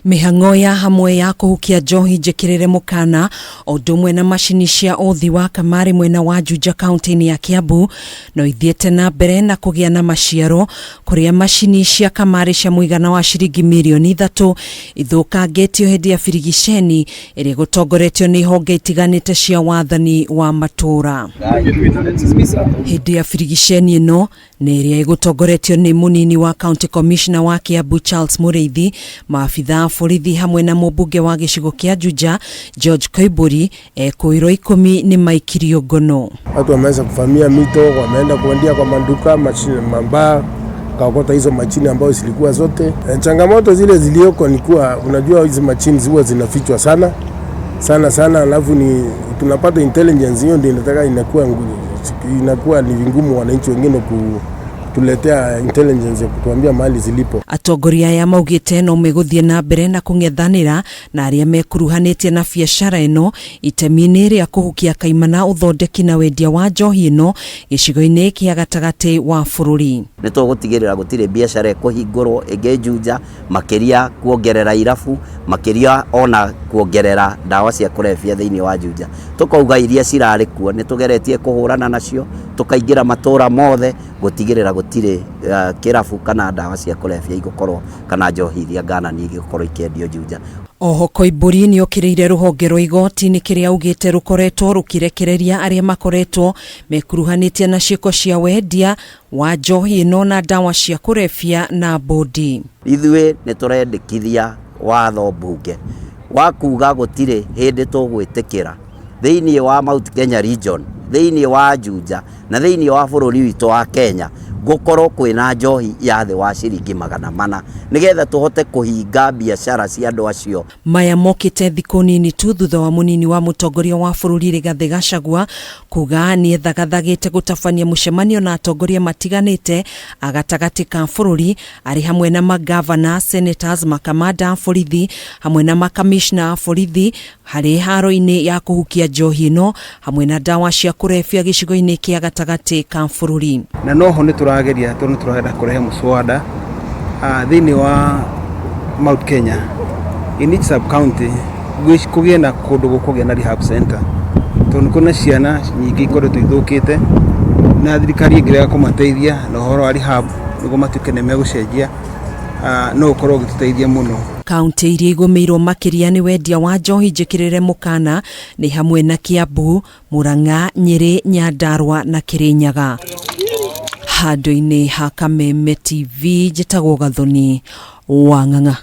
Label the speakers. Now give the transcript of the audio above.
Speaker 1: Mĩhang'o ya hamwe ya kũhukia njohi njĩkĩrĩre mũkana o ũndũ ũmwe na macini cia ũthi wa kamarĩ mwena wa Juja kaunti-inĩ ya Kiambu no ithiĩte na mbere na kũgĩa na maciaro kũrĩa macini cia kamarĩ cia mũigana wa ciringi mirioni 3 ithũkangĩtio hĩndĩ ya birigiceni ĩrĩa gũtongoretio nĩ honge itiganĩte cia wathani wa matũũra. Hĩndĩ ya birigiceni ĩno nĩ ĩrĩa ĩgũtongoretio nĩ mũnini wa county commissioner wa Kiambu Charles Mũrĩithi, maabitha borithi hamwe na mũmbunge wa gĩcigo kĩa Juja KOIMBURI, EKUIRWO 10 ni MAIKIRIO ngono.
Speaker 2: Watu wameweza kuvamia mito, wameenda kuendia kwa manduka, machini mambaa, kaokota hizo machini ambazo zilikuwa zote. Changamoto zile zilioko ni kuwa unajua hizo machini huwa zinafichwa sana, alafu ni tunapata intelligence hiyo ndio inataka inakuwa ni vingumu wananchi wengine tuletea intelligence ya kutuambia mahali zilipo. Atongoria ya maugite no megũthie na mbere na kũng'ethanĩra na arĩa mekuruhanĩtie na biacara ĩno itemi-inĩ rĩa kũhukia kaimana ũthondeki na wendia wa njohi ĩno gĩcigo-inĩ kĩa gatagatĩ wa bũrũri.
Speaker 3: Nĩ tũgũtigĩrĩra gũtirĩ biacara ĩkũhingũrwo ĩngĩ Juja, makĩria kuongerera irabu, makĩria ona kuongerera ndawa cia kũrebia thĩinĩ wa Juja. Tukauga iria cirarĩ kuo nĩ tũgeretie kũhũrana nacio, tukaingĩra matũũra mothe gũtigĩrĩra gũtirĩ kĩrabu kana ndawa cia kũrebia igũkorwo kana njohi iria NGANANIE igũkorwo ikĩendio Juja. Oho
Speaker 1: KOIMBURI nĩ okĩrĩire rũhonge rwa igoti-inĩ kĩrĩa augĩte rũkoretwo rũkĩrekereria arĩa makoretwo mekuruhanĩtie na ciĩko cia wendia wa njohi ĩno na ndawa cia kũrebia na bodi.
Speaker 3: Ithuĩ nĩ tũrendekithia watho mbunge wa kuga gũtirĩ hĩndĩ tũgwĩtĩkĩra thĩinĩ wa Mount Kenya region, thĩinĩ wa Juja na thĩinĩ wa bũrũri witũ wa Kenya gũkorwo kwĩna njohi ya thĩ wa ciringi 400 nĩgetha tũhote kũhinga biacara cia andũ acio.
Speaker 1: Maya mokĩte thikũ nini tu thutha wa mũnini wa mũtongoria wa bũrũri Rigathĩ Gachagua kuga nĩ ethagathagĩte gũtabania mũcemanio na atongoria matiganĩte agatagatĩ ka bũrũri arĩ hamwe na magavana, senators, makamanda a borithi hamwe na makamishna a borithi harĩ haro-inĩ ya kũhukia njohi ĩno hamwe na ndawa cia kũrebia gĩcigo-inĩ kĩa gatagatĩ ka bũrũri.
Speaker 4: Na noho nĩ tũrageria tũrenda kũrehe mũswada thĩinĩ wa Mount Kenya in each sub county kũgĩe na kũndũ gũkũgĩa na rehab center tondũ kuna ciana nyingĩ ikoretwo ithũkĩte na thirikari ĩngĩrega kũmateithia na ũhoro wa rehab nĩguo matuĩke nĩ megũcenjia no ũkorwo ũgĩtũteithia mũno.
Speaker 1: Kaunti iria igũmĩirwo makĩria nĩ wendia wa njohi njĩkĩrĩre mũkana nĩ hamwe na Kiambu, Murang'a, Nyeri, Nyandarua na Kirinyaga. Handũ-inĩ ha Kameme TV njĩtagwo Gathoni wa Ng'ang'a.